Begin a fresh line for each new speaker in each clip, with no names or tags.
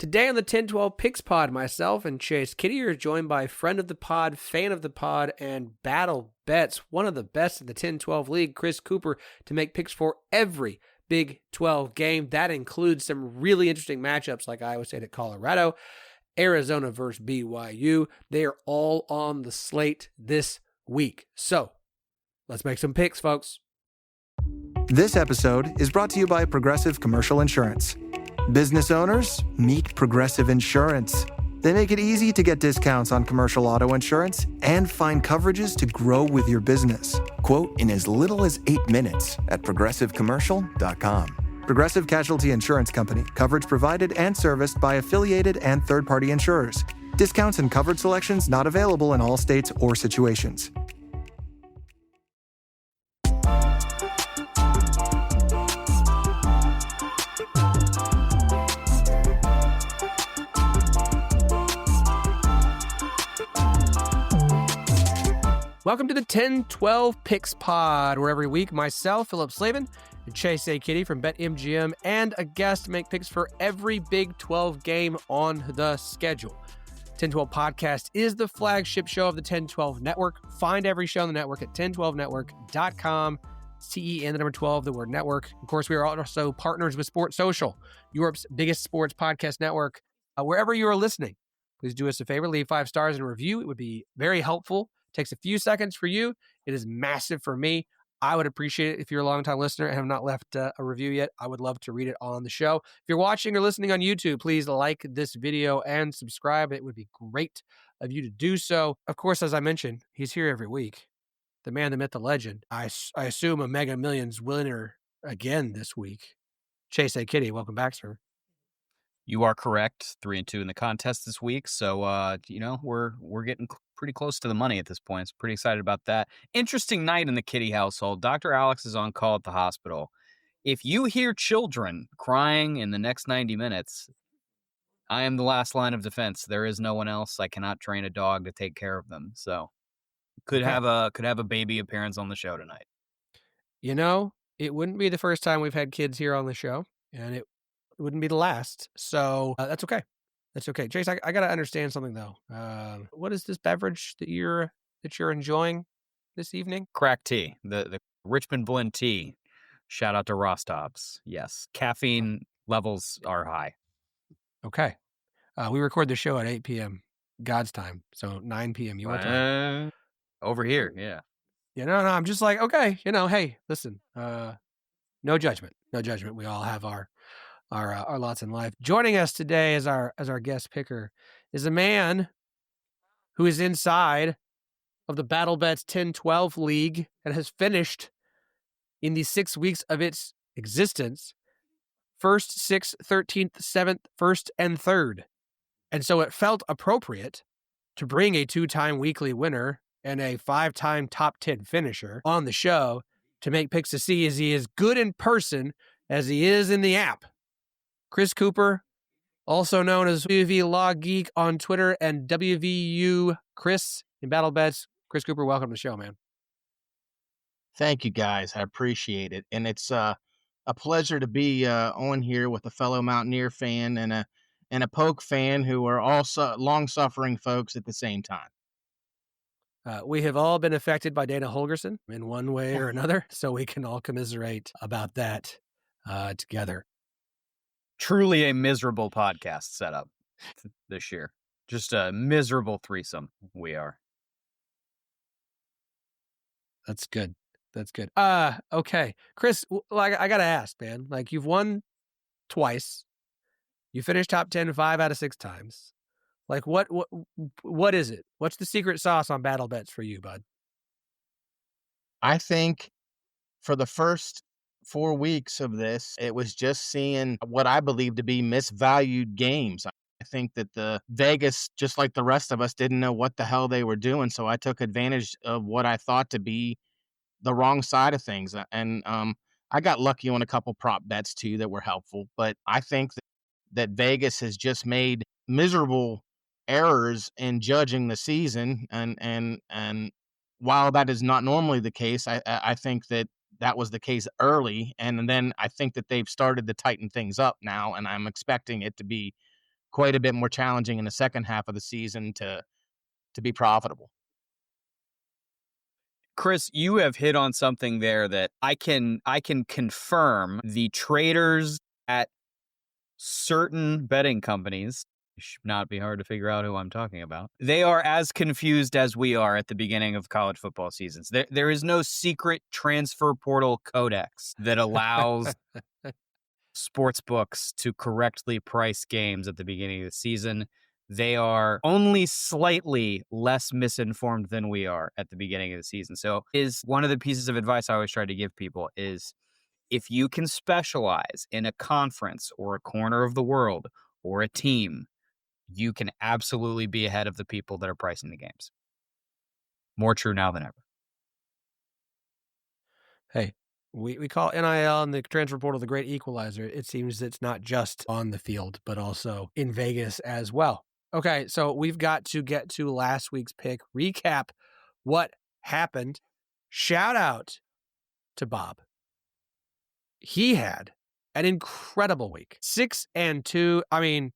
Today on the 1012 Picks Pod, myself and Chase Kiddy are joined by friend of the pod, fan of the pod, and battle bets, one of the best in the 1012 league, Chris Cooper, to make picks for every Big 12 game. That includes some really interesting matchups like Iowa State at Colorado, Arizona versus BYU. They are all on the slate this week. So let's make some picks, folks.
This episode is brought to you by Progressive Commercial Insurance. Business owners, meet Progressive Insurance. They make it easy to get discounts on commercial auto insurance and find coverages to grow with your business. Quote in as little as 8 minutes at progressivecommercial.com. Progressive Casualty Insurance Company. Coverage provided and serviced by affiliated and third-party insurers. Discounts and coverage selections not available in all states or situations.
Welcome to the 1012 Picks Pod, where every week myself, Phillip, Slavin, and Chase Kiddy from BetMGM and a guest make picks for every Big 12 game on the schedule. 1012 Podcast is the flagship show of the 1012 Network. Find every show on the network at 1012network.com. CE and the number 12, the word network. Of course, we are also partners with Sports Social, Europe's biggest sports podcast network. Wherever you are listening, please do us a favor, leave 5 stars and a review. It would be very helpful. Takes a few seconds for you. It is massive for me. I would appreciate it if you're a longtime listener and have not left a review yet. I would love to read it on the show. If you're watching or listening on YouTube, please like this video and subscribe. It would be great of you to do so. Of course, as I mentioned, he's here every week. The man, the myth, the legend. I assume a Mega Millions winner again this week. Chase Kiddy, welcome back, sir.
You are correct. 3-2 in the contest this week. So, we're getting pretty close to the money at this point. So pretty excited about that. Interesting night in the Kiddy household. Dr. Alex is on call at the hospital. If you hear children crying in the next 90 minutes, I am the last line of defense. There is no one else. I cannot train a dog to take care of them. So could have a baby appearance on the show tonight.
You know, it wouldn't be the first time we've had kids here on the show, and it wouldn't be the last. So that's okay. That's okay. Chase, I got to understand something, though. What is this beverage that you're enjoying this evening?
Crack tea, the Richmond Blend tea. Shout out to Rostovs. Yes, caffeine levels are high.
Okay. We record the show at 8 p.m. God's time, so 9 p.m. your time.
Over here, yeah.
Yeah, no, I'm just like, okay, hey, listen, no judgment. No judgment. We all have our lots in life. Joining us today as our guest picker is a man who is inside of the Battle Bets 1012 League and has finished in the 6 weeks of its existence 1st, 6th, 13th, 7th, 1st, and 3rd. And so it felt appropriate to bring a 2-time weekly winner and a 5-time top 10 finisher on the show to make picks to see as he is good in person as he is in the app. Chris Cooper, also known as WV Law Geek on Twitter and WVU Chris in Battle Bets. Chris Cooper, welcome to the show, man.
Thank you, guys. I appreciate it. And it's a pleasure to be on here with a fellow Mountaineer fan and a Poke fan who are also long-suffering folks at the same time.
We have all been affected by Dana Holgerson in one way or another, so we can all commiserate about that together.
Truly a miserable podcast setup this year. Just a miserable threesome we are.
That's good. Okay. Chris, like I got to ask, man, like you've won twice. You finished top 10 5 out of 6 times. Like what is it? What's the secret sauce on Battle Bets for you, bud?
I think for the first 4 weeks of this, it was just seeing what I believe to be misvalued games. I think that the Vegas, just like the rest of us, didn't know what the hell they were doing. So I took advantage of what I thought to be the wrong side of things. And I got lucky on a couple prop bets too that were helpful. But I think that Vegas has just made miserable errors in judging the season. And while that is not normally the case, I think that was the case early. And then I think that they've started to tighten things up now, and I'm expecting it to be quite a bit more challenging in the second half of the season to be profitable.
Chris, you have hit on something there that I can confirm. The traders at certain betting companies, it should not be hard to figure out who I'm talking about. They are as confused as we are at the beginning of college football seasons. There is no secret transfer portal codex that allows sports books to correctly price games at the beginning of the season. They are only slightly less misinformed than we are at the beginning of the season. So is one of the pieces of advice I always try to give people is if you can specialize in a conference or a corner of the world or a team, you can absolutely be ahead of the people that are pricing the games. More true now than ever.
Hey, we call NIL and the transfer portal the great equalizer. It seems it's not just on the field, but also in Vegas as well. Okay, so we've got to get to last week's pick, recap what happened. Shout out to Bob. He had an incredible week. 6-2. I mean,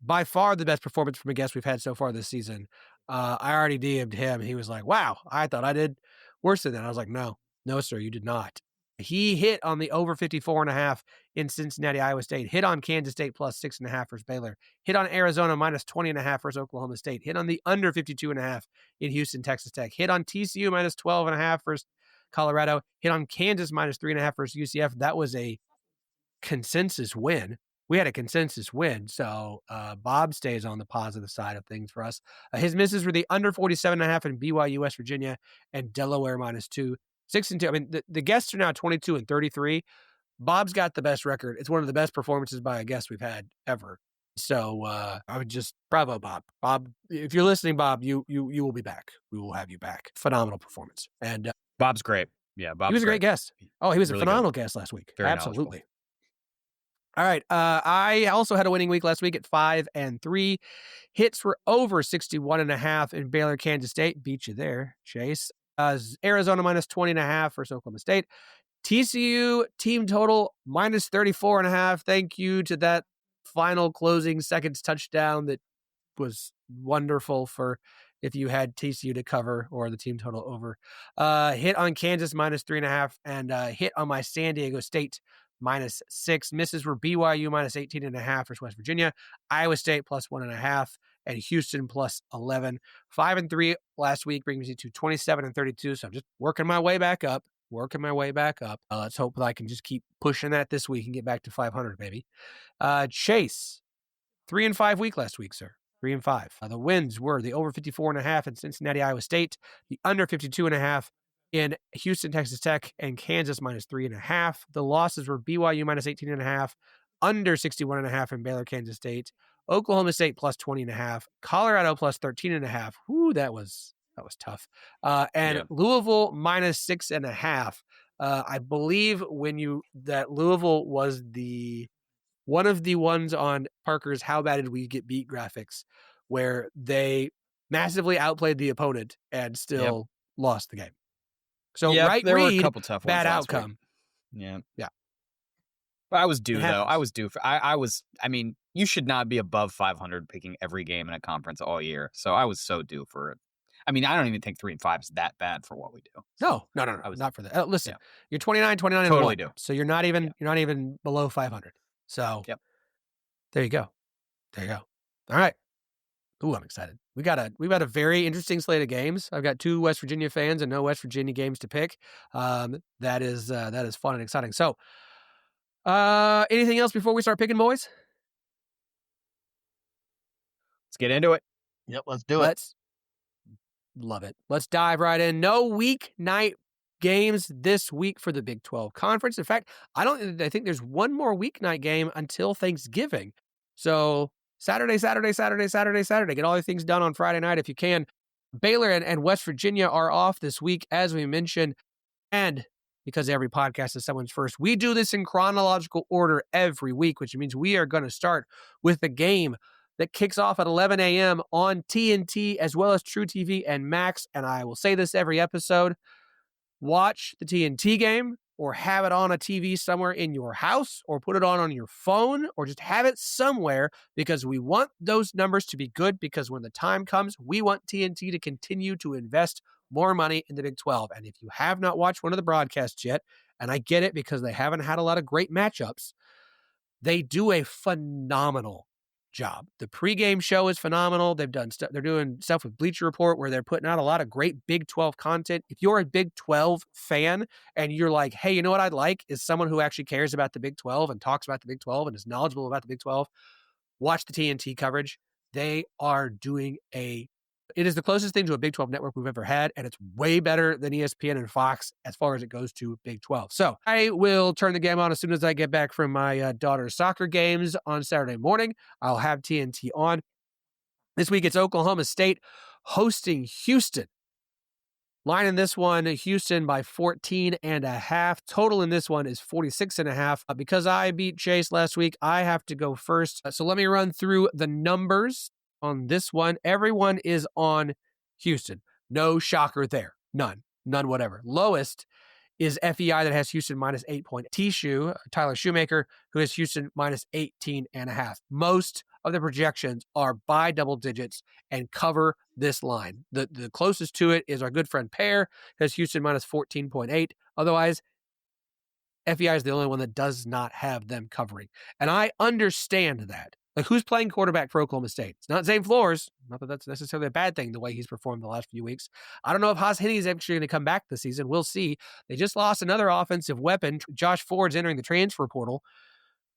by far the best performance from a guest we've had so far this season. I already DM'd him. He was like, wow, I thought I did worse than that. I was like, no, sir, you did not. He hit on the over 54.5 in Cincinnati, Iowa State. Hit on Kansas State plus 6.5 versus Baylor. Hit on Arizona minus 20.5 versus Oklahoma State. Hit on the under 52.5 in Houston, Texas Tech. Hit on TCU minus 12.5 versus Colorado. Hit on Kansas minus 3.5 versus UCF. That was a consensus win. We had a consensus win, so Bob stays on the positive side of things for us. His misses were the under 47.5 in BYU, West Virginia, and Delaware minus 2. 6-2. I mean, the guests are now 22-33. Bob's got the best record. It's one of the best performances by a guest we've had ever. So I would just bravo, Bob. Bob, if you're listening, Bob, you will be back. We will have you back. Phenomenal performance. And
Bob's great. Yeah, Bob's
he was a great guest. Oh, he was
really
a phenomenal guest last week.
Very
absolutely. All right. I also had a winning week last week at 5-3. Hits were over 61.5 in Baylor, Kansas State. Beat you there, Chase. Arizona minus 20.5 versus Oklahoma State. TCU team total minus 34.5. Thank you to that final closing seconds touchdown that was wonderful for if you had TCU to cover or the team total over. Hit on Kansas minus 3.5 and hit on my San Diego State minus 6. Misses were BYU minus 18.5 versus West Virginia, Iowa State plus 1.5, and Houston plus 11. 5-3 last week brings me to 27-32. So I'm just working my way back up. Let's hope that I can just keep pushing that this week and get back to 500, maybe. Chase, 3-5 week last week, sir. 3-5. The wins were the over 54.5 in Cincinnati, Iowa State, the under 52.5 in Houston, Texas Tech, and Kansas minus 3.5. The losses were BYU minus 18.5, under 61.5 in Baylor, Kansas State, Oklahoma State plus 20.5, Colorado plus 13.5. Whoo, that was tough. And Louisville minus 6.5. I believe that Louisville was one of the ones on Parker's How Bad Did We Get Beat graphics, where they massively outplayed the opponent and still lost the game. So right
there
read,
were a couple tough
bad
ones
outcome.
Yeah.
Yeah.
But I was due, though.
I was
due. I mean, you should not be above 500 picking every game in a conference all year. So I was so due for it. I mean, I don't even think 3-5 is that bad for what we do.
No, not for that. Listen, you're 29,
totally
and 1. So you're not even below 500. So there you go. All right. Ooh, I'm excited. We've got a very interesting slate of games. I've got 2 West Virginia fans and no West Virginia games to pick. That is fun and exciting. So, anything else before we start picking, boys?
Let's get into it.
Yep, let's do it.
Love it. Let's dive right in. No weeknight games this week for the Big 12 Conference. In fact, I think there's one more weeknight game until Thanksgiving. So Saturday. Get all your things done on Friday night if you can. Baylor and West Virginia are off this week, as we mentioned. And because every podcast is someone's first, we do this in chronological order every week, which means we are going to start with the game that kicks off at 11 a.m. on TNT, as well as True TV and Max. And I will say this every episode. Watch the TNT game or have it on a TV somewhere in your house or put it on your phone or just have it somewhere because we want those numbers to be good because when the time comes, we want TNT to continue to invest more money in the Big 12. And if you have not watched one of the broadcasts yet, and I get it because they haven't had a lot of great matchups, they do a phenomenal job. The pregame show is phenomenal. They're doing stuff with Bleacher Report where they're putting out a lot of great Big 12 content. If you're a Big 12 fan and you're like, hey, you know what I'd like is someone who actually cares about the Big 12 and talks about the Big 12 and is knowledgeable about the Big 12, watch the TNT coverage. They are doing it is the closest thing to a Big 12 network we've ever had, and it's way better than ESPN and Fox as far as it goes to Big 12. So I will turn the game on as soon as I get back from my daughter's soccer games on Saturday morning. I'll have TNT on. This week, it's Oklahoma State hosting Houston. Line in this one, Houston by 14.5. Total in this one is 46.5. Because I beat Chase last week, I have to go first. So let me run through the numbers on this one. Everyone is on Houston. No shocker there. None whatever. Lowest is FEI that has Houston minus 8 point. Tishu, Tyler Shoemaker, who has Houston minus 18.5. Most of the projections are by double digits and cover this line. The closest to it is our good friend Pear, who has Houston minus 14.8. Otherwise, FEI is the only one that does not have them covering. And I understand that. Like, who's playing quarterback for Oklahoma State? It's not Zane Flores. Not that that's necessarily a bad thing, the way he's performed the last few weeks. I don't know if Haas Henney is actually going to come back this season. We'll see. They just lost another offensive weapon. Josh Ford's entering the transfer portal.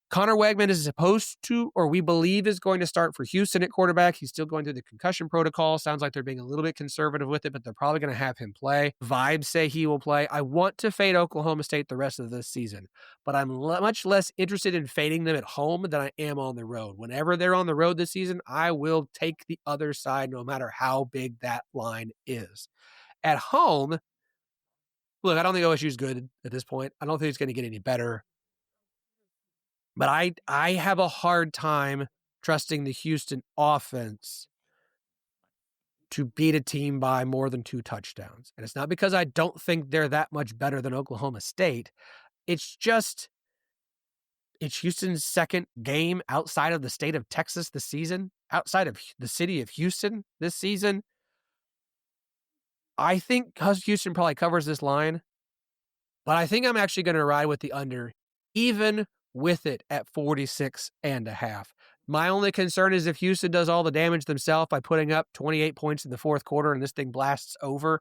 Connor Wegman is supposed to, or we believe is going to start for Houston at quarterback. He's still going through the concussion protocol. Sounds like they're being a little bit conservative with it, but they're probably going to have him play. Vibes say he will play. I want to fade Oklahoma State the rest of this season, but I'm much less interested in fading them at home than I am on the road. Whenever they're on the road this season, I will take the other side no matter how big that line is. At home, look, I don't think OSU is good at this point. I don't think it's going to get any better. But I have a hard time trusting the Houston offense to beat a team by more than 2 touchdowns. And it's not because I don't think they're that much better than Oklahoma State. It's just, it's Houston's second game outside of the state of Texas this season, outside of the city of Houston this season. I think Houston probably covers this line, but I think I'm actually going to ride with the under, even with it at 46.5. My only concern is if Houston does all the damage themselves by putting up 28 points in the fourth quarter and this thing blasts over.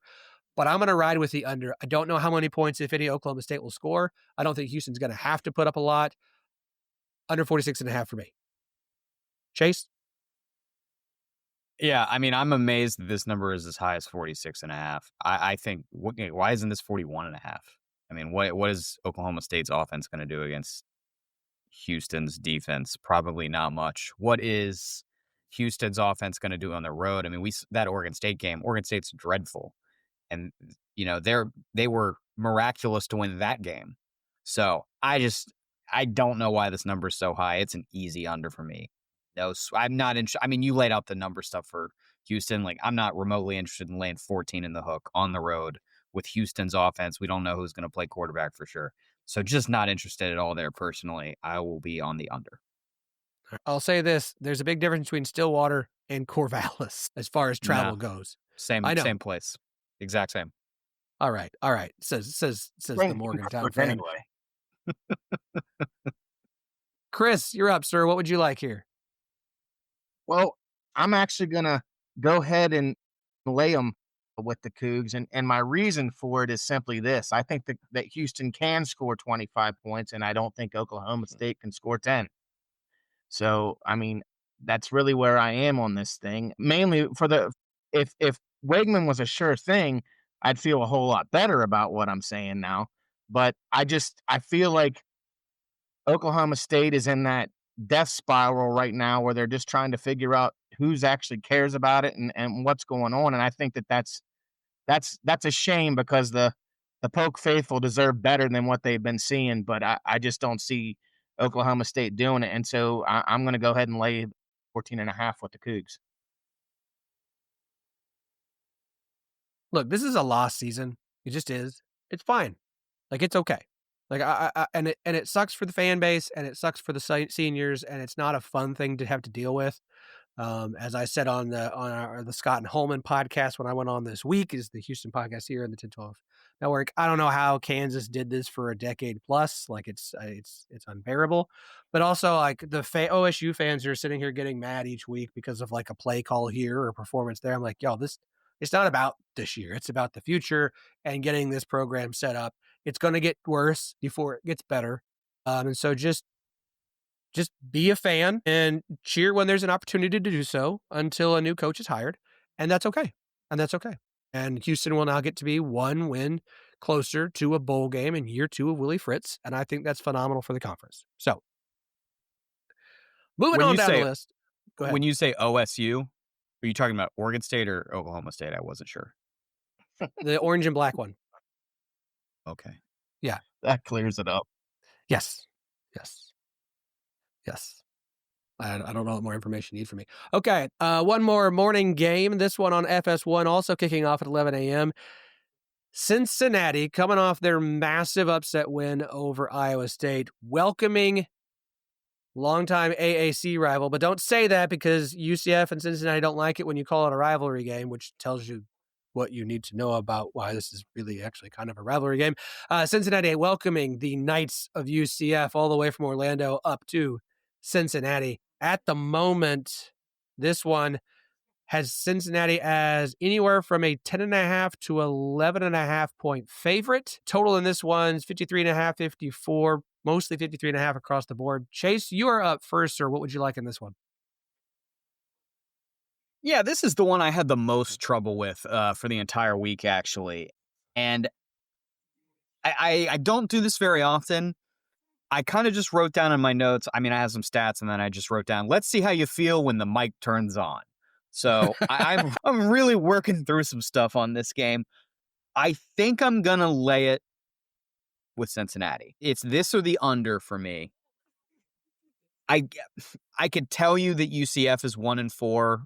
But I'm going to ride with the under. I don't know how many points, if any, Oklahoma State will score. I don't think Houston's going to have to put up a lot. Under 46.5 for me. Chase?
Yeah, I mean, I'm amazed that this number is as high as 46.5. I think, why isn't this 41.5? I mean, what is Oklahoma State's offense going to do against Houston's defense? Probably not much. What is Houston's offense going to do on the road? I mean, that Oregon State game, Oregon State's dreadful. And, they were miraculous to win that game. So I don't know why this number is so high. It's an easy under for me. No, I'm not interested. I mean, you laid out the number stuff for Houston. Like, I'm not remotely interested in laying 14 in the hook on the road with Houston's offense. We don't know who's going to play quarterback for sure. So just not interested at all there personally. I will be on the under.
I'll say this. There's a big difference between Stillwater and Corvallis as far as travel goes.
Same place. Exact same.
All right. Says the Morgantown fan.
Anyway.
Chris, you're up, sir. What would you like here?
Well, I'm actually going to go ahead and lay them with the Cougs. And my reason for it is simply this. I think that Houston can score 25 points, and I don't think Oklahoma State can score 10. So, I mean, that's really where I am on this thing. Mainly if Wegman was a sure thing, I'd feel a whole lot better about what I'm saying now. But I feel like Oklahoma State is in that death spiral right now where they're just trying to figure out who's actually cares about it and what's going on. And I think that's a shame because the Polk faithful deserve better than what they've been seeing, but I just don't see Oklahoma State doing it. And so I'm going to go ahead and lay 14.5 with the Cougs.
Look, this is a lost season. It just is. It's fine. Like, it's okay. Like and it sucks for the fan base, and it sucks for the seniors, and it's not a fun thing to have to deal with. As I said on the Scott and Holman podcast when I went on this week, is the Houston podcast here in the 1012 network. I don't know how Kansas did this for a decade plus. Like it's unbearable. But also like the OSU fans are sitting here getting mad each week because of like a play call here or a performance there. I'm like, yo, it's not about this year. It's about the future and getting this program set up. It's going to get worse before it gets better. And so just be a fan and cheer when there's an opportunity to do so until a new coach is hired. And that's okay. And Houston will now get to be one win closer to a bowl game in year 2 of Willie Fritz. And I think that's phenomenal for the conference. So moving on down the list. Go ahead.
When you say OSU, are you talking about Oregon State or Oklahoma State? I wasn't sure.
The orange and black one.
Okay.
Yeah.
That clears it up.
Yes. I don't know what more information you need from me. Okay. One more morning game. This one on FS1, also kicking off at 11 a.m. Cincinnati coming off their massive upset win over Iowa State, welcoming longtime AAC rival. But don't say that because UCF and Cincinnati don't like it when you call it a rivalry game, which tells you what you need to know about why this is really actually kind of a rivalry game. Cincinnati welcoming the Knights of UCF all the way from Orlando up to Cincinnati. At the moment, this one has Cincinnati as anywhere from a 10.5 to 11.5 point favorite. Total in this one's 53.5, 54, mostly 53.5 across the board. Chase, you are up first, sir. What would you like in this one?
Yeah, this is the one I had the most trouble with for the entire week, actually. And I don't do this very often. I kind of just wrote down in my notes. I mean, I have some stats, and then I just wrote down, let's see how you feel when the mic turns on. So I'm really working through some stuff on this game. I think I'm going to lay it with Cincinnati. It's this or the under for me. I could tell you that UCF is 1-4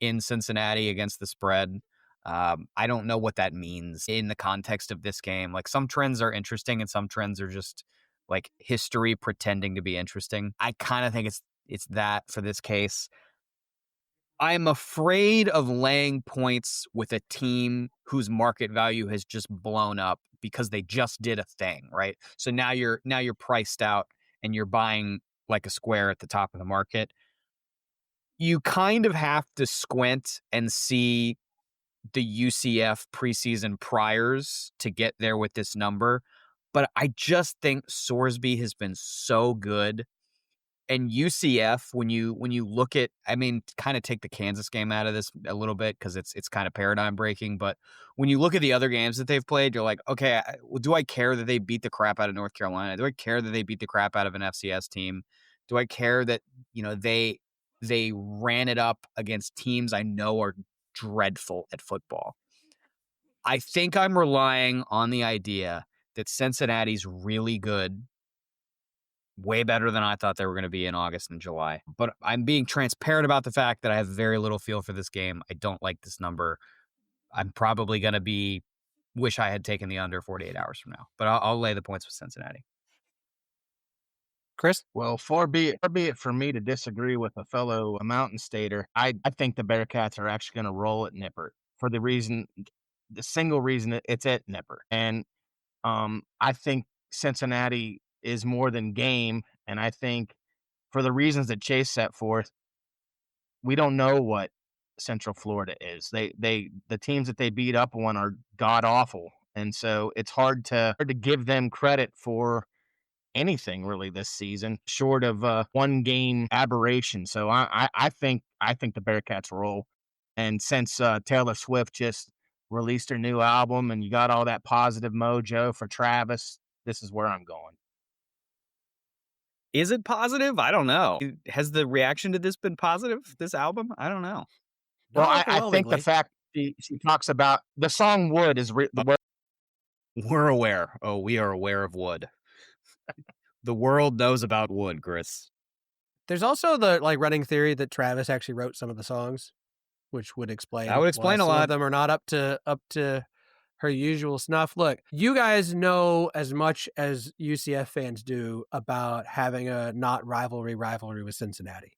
in Cincinnati against the spread. I don't know what that means in the context of this game. Like, some trends are interesting and some trends are just like history pretending to be interesting. I kind of think it's that for this case. I'm afraid of laying points with a team whose market value has just blown up because they just did a thing, right? So now you're priced out and you're buying like a square at the top of the market. You kind of have to squint and see the UCF preseason priors to get there with this number. But I just think Sorsby has been so good. And UCF, when you look at, I mean, kind of take the Kansas game out of this a little bit because it's kind of paradigm breaking. But when you look at the other games that they've played, you're like, okay, do I care that they beat the crap out of North Carolina? Do I care that they beat the crap out of an FCS team? Do I care that, they ran it up against teams I know are dreadful at football? I think I'm relying on the idea that Cincinnati's really good, way better than I thought they were going to be in August and July. But I'm being transparent about the fact that I have very little feel for this game. I don't like this number. I'm probably going to wish I had taken the under 48 hours from now. But I'll lay the points with Cincinnati.
Chris?
Well, far be it for me to disagree with a fellow Mountain Stater. I think the Bearcats are actually going to roll at Nippert for the single reason it's at Nippert. And I think Cincinnati is more than game. And I think for the reasons that Chase set forth, we don't know what Central Florida is. The teams that they beat up on are god awful. And so it's hard to give them credit for anything really this season, short of one game aberration. So I think the Bearcats roll. And since Taylor Swift just released her new album and you got all that positive mojo for Travis, this is where I'm going.
Is it positive? I don't know. Has the reaction to this been positive, this album? I don't know.
Well, I think the fact she talks about the song Wood is
we're aware. Oh, we are aware of Wood. The world knows about Wood, Chris.
There's also the running theory that Travis actually wrote some of the songs, which would explain.
That would explain a lot.
Some of them are not up to her usual snuff. Look, you guys know as much as UCF fans do about having a not rivalry with Cincinnati.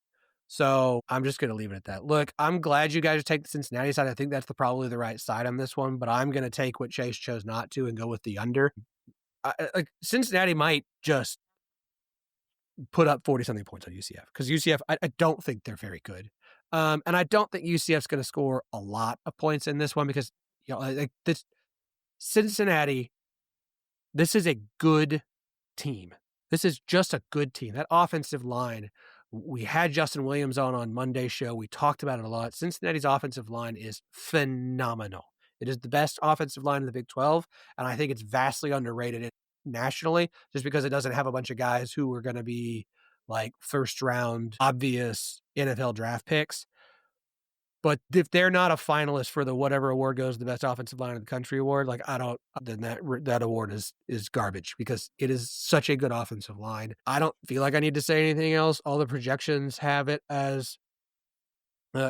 So I'm just going to leave it at that. Look, I'm glad you guys take the Cincinnati side. I think that's probably the right side on this one, but I'm going to take what Chase chose not to and go with the under. Cincinnati might just put up 40-something points on UCF because UCF, I don't think they're very good. And I don't think UCF's going to score a lot of points in this one because, this Cincinnati, this is a good team. This is just a good team. That offensive line, we had Justin Williams on Monday's show. We talked about it a lot. Cincinnati's offensive line is phenomenal. It is the best offensive line in the Big 12, and I think it's vastly underrated nationally just because it doesn't have a bunch of guys who are going to be like first-round, obvious NFL draft picks. But if they're not a finalist for the whatever award goes, the best offensive line in the country award, then that award is garbage because it is such a good offensive line. I don't feel like I need to say anything else. All the projections have it as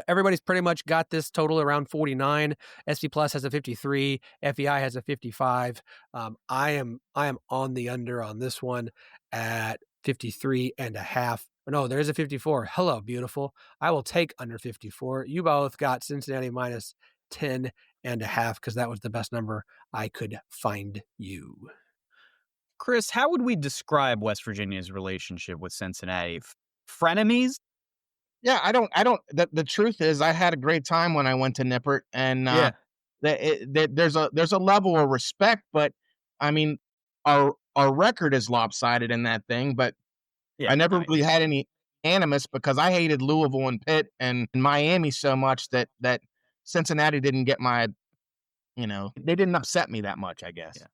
everybody's pretty much got this total around 49. SP Plus has a 53. FEI has a 55. I am on the under on this one at 53.5. No, there is a 54. Hello, beautiful. I will take under 54. You both got Cincinnati minus 10.5 because that was the best number I could find you.
Chris, how would we describe West Virginia's relationship with Cincinnati? Frenemies?
Yeah, I don't. The truth is, I had a great time when I went to Nippert, and there's a level of respect, but I mean, our record is lopsided in that thing, but I never really had any animus because I hated Louisville and Pitt and Miami so much that Cincinnati didn't get my, they didn't upset me that much, I guess.
Yeah.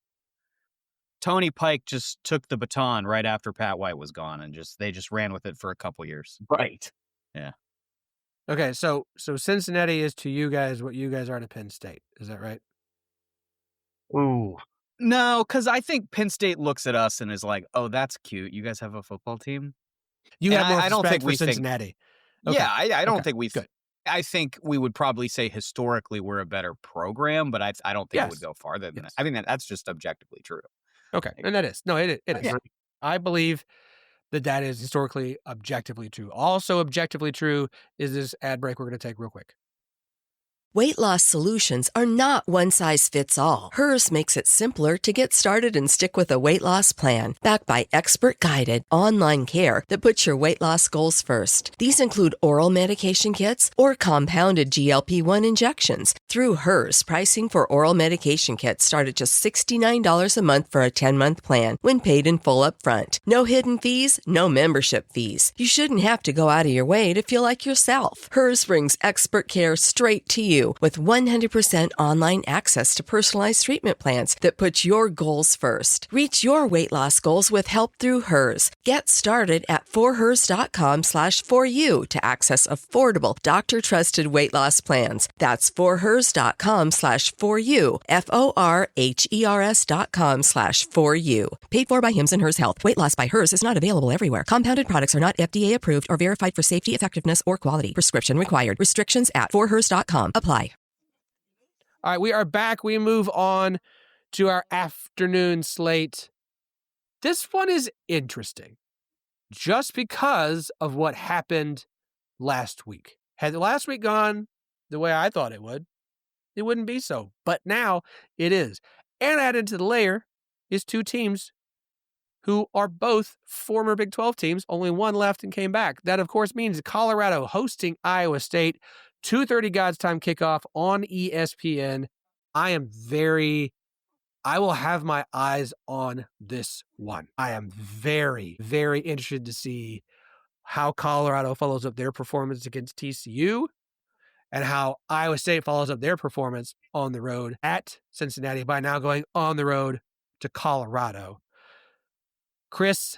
Tony Pike just took the baton right after Pat White was gone, and they just ran with it for a couple years.
Right.
Yeah.
Okay, so Cincinnati is to you guys what you guys are to Penn State. Is that right?
Ooh.
No, because I think Penn State looks at us and is like, "Oh, that's cute. You guys have a football team."
You have more respect for Cincinnati.
Okay. Yeah, I don't think
good.
I think we would probably say historically we're a better program, but I don't think it would go farther than that. I think that's just objectively true.
Okay, and that is. No, it is.
Yeah.
I believe that is historically objectively true. Also objectively true is this ad break we're going to take real quick.
Weight loss solutions are not one size fits all. Hers makes it simpler to get started and stick with a weight loss plan, backed by expert-guided online care that puts your weight loss goals first. These include oral medication kits or compounded GLP-1 injections. Through Hers, pricing for oral medication kits start at just $69 a month for a 10-month plan when paid in full up front. No hidden fees, no membership fees. You shouldn't have to go out of your way to feel like yourself. Hers brings expert care straight to you with 100% online access to personalized treatment plans that put your goals first. Reach your weight loss goals with help through Hers. Get started at forhers.com/4u to access affordable, doctor-trusted weight loss plans. That's forhers.com/4u, forhers.com/4u. Paid for by Hims and Hers Health. Weight loss by Hers is not available everywhere. Compounded products are not FDA approved or verified for safety, effectiveness, or quality. Prescription required. Restrictions at forhers.com. Apply.
All right, we are back. We move on to our afternoon slate. This one is interesting just because of what happened last week. Had last week gone the way I thought it would, it wouldn't be so. But now it is. And added to the layer is two teams who are both former Big 12 teams. Only one left and came back. That, of course, means Colorado hosting Iowa State. 2:30 God's time kickoff on ESPN. I will have my eyes on this one. I am very, very interested to see how Colorado follows up their performance against TCU and how Iowa State follows up their performance on the road at Cincinnati by now going on the road to Colorado. Chris,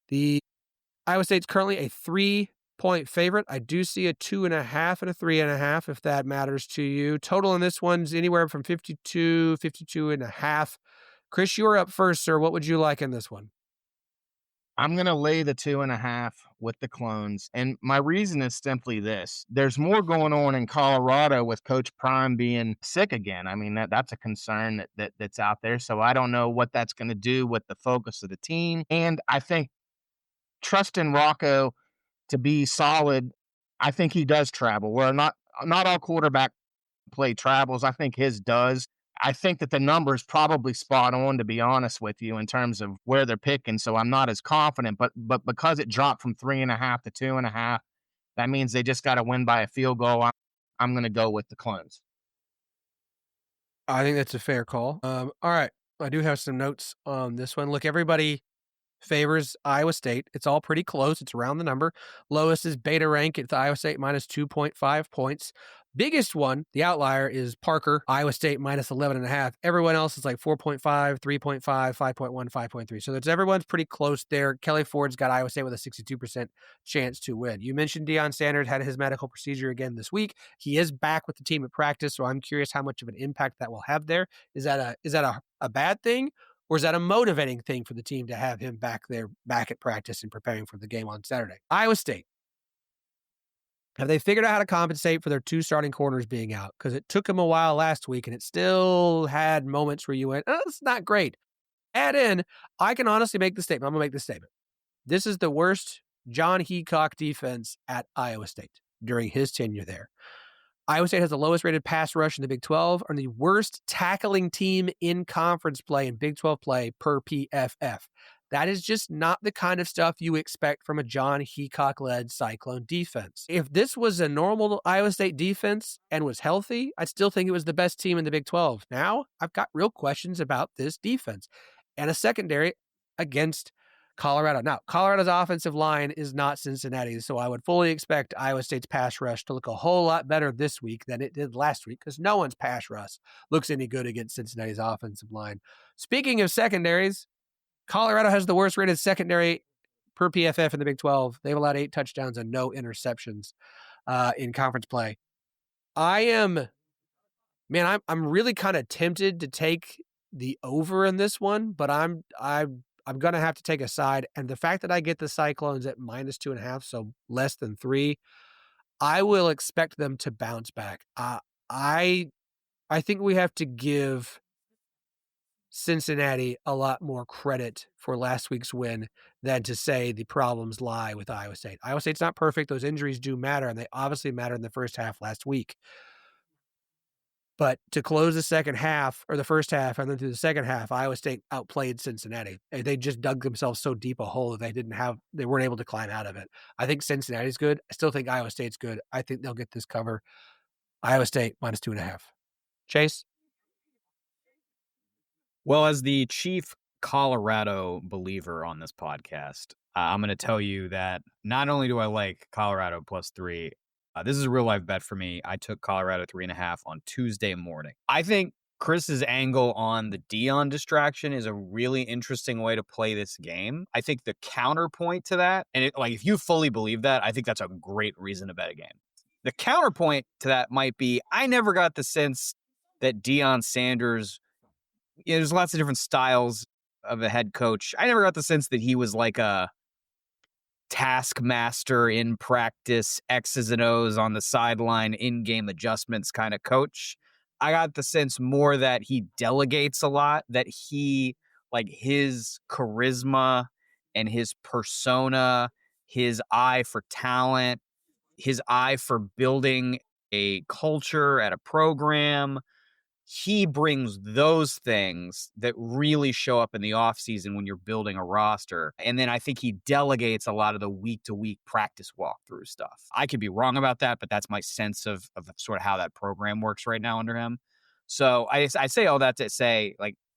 the Iowa State's currently a 3-point favorite. I do see a 2.5 and a 3.5 if that matters to you. Total in this one's anywhere from 52.5. Chris, you're up first, sir. What would you like in this one?
I'm going to lay the 2.5 with the Clones. And my reason is simply this. There's more going on in Colorado with Coach Prime being sick again. I mean, that's a concern that's out there. So I don't know what that's going to do with the focus of the team. And I think trusting Rocco to be solid, I think he does travel. Where not all quarterback play travels. I think his does. I think that the number is probably spot on, to be honest with you, in terms of where they're picking. So I'm not as confident, but because it dropped from 3.5 to 2.5, that means they just got to win by a field goal. I'm going to go with the Clones.
I think that's a fair call. All right. I do have some notes on this one. Look, everybody favors Iowa State. It's all pretty close. It's around the number. Lowest is beta rank at Iowa State minus 2.5 points. Biggest one, the outlier, is Parker, Iowa State minus 11.5. Everyone else is like 4.5, 3.5, 5.1, 5.3. So everyone's pretty close there. Kelly Ford's got Iowa State with a 62% chance to win. You mentioned Deion Sanders had his medical procedure again this week. He is back with the team at practice, so I'm curious how much of an impact that will have there. Is that a bad thing? Or is that a motivating thing for the team to have him back there, back at practice and preparing for the game on Saturday? Iowa State. Have they figured out how to compensate for their two starting corners being out? Because it took them a while last week, and it still had moments where you went, oh, it's not great. Add in, I can honestly make the statement. I'm going to make the statement. This is the worst John Heacock defense at Iowa State during his tenure there. Iowa State has the lowest rated pass rush in the Big 12, and the worst tackling team in conference play in Big 12 play per PFF. That is just not the kind of stuff you expect from a John Heacock-led Cyclone defense. If this was a normal Iowa State defense and was healthy, I'd still think it was the best team in the Big 12. Now, I've got real questions about this defense and a secondary against Colorado. Now, Colorado's offensive line is not Cincinnati, so I would fully expect Iowa State's pass rush to look a whole lot better this week than it did last week, because no one's pass rush looks any good against Cincinnati's offensive line. Speaking of secondaries, Colorado has the worst rated secondary per PFF in the Big 12. They've allowed 8 touchdowns and no interceptions in conference play. I'm really kind of tempted to take the over in this one, but I'm going to have to take a side. And the fact that I get the Cyclones at minus 2.5, so less than 3, I will expect them to bounce back. I think we have to give Cincinnati a lot more credit for last week's win than to say the problems lie with Iowa State. Iowa State's not perfect. Those injuries do matter, and they obviously mattered in the first half last week. But to close the second half, or the first half, and then through the second half, Iowa State outplayed Cincinnati. They just dug themselves so deep a hole that they weren't able to climb out of it. I think Cincinnati's good. I still think Iowa State's good. I think they'll get this cover. Iowa State minus 2.5. Chase?
Well, as the chief Colorado believer on this podcast, I'm going to tell you that not only do I like Colorado plus 3, this is a real life bet for me. I took Colorado 3.5 on Tuesday morning. I think Chris's angle on the Deion distraction is a really interesting way to play this game. I think the counterpoint to that, and if you fully believe that, I think that's a great reason to bet a game. The counterpoint to that might be, I never got the sense that Deion Sanders, there's lots of different styles of a head coach. I never got the sense that he was like a taskmaster in practice, X's and O's on the sideline, in-game adjustments kind of coach. I got the sense more that he delegates a lot, that he, his charisma and his persona, his eye for talent, his eye for building a culture at a program, he brings those things that really show up in the offseason when you're building a roster. And then I think he delegates a lot of the week-to-week practice walkthrough stuff. I could be wrong about that, but that's my sense of sort of how that program works right now under him. So I say all that to say,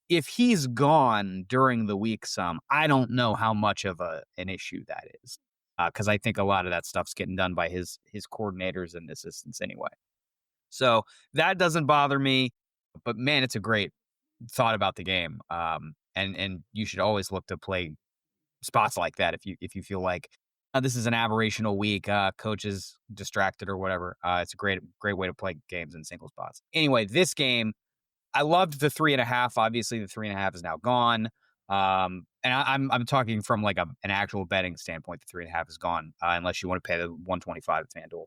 if he's gone during the week I don't know how much of an issue that is. Because I think a lot of that stuff's getting done by his coordinators and assistants anyway. So that doesn't bother me. But man, it's a great thought about the game. And you should always look to play spots like that if you feel like this is an aberrational week, coach is distracted or whatever. It's a great way to play games in single spots. Anyway, this game, I loved the 3.5. Obviously, the 3.5 is now gone. And I'm talking from like an actual betting standpoint. The 3.5 is gone unless you want to pay the 125 at FanDuel.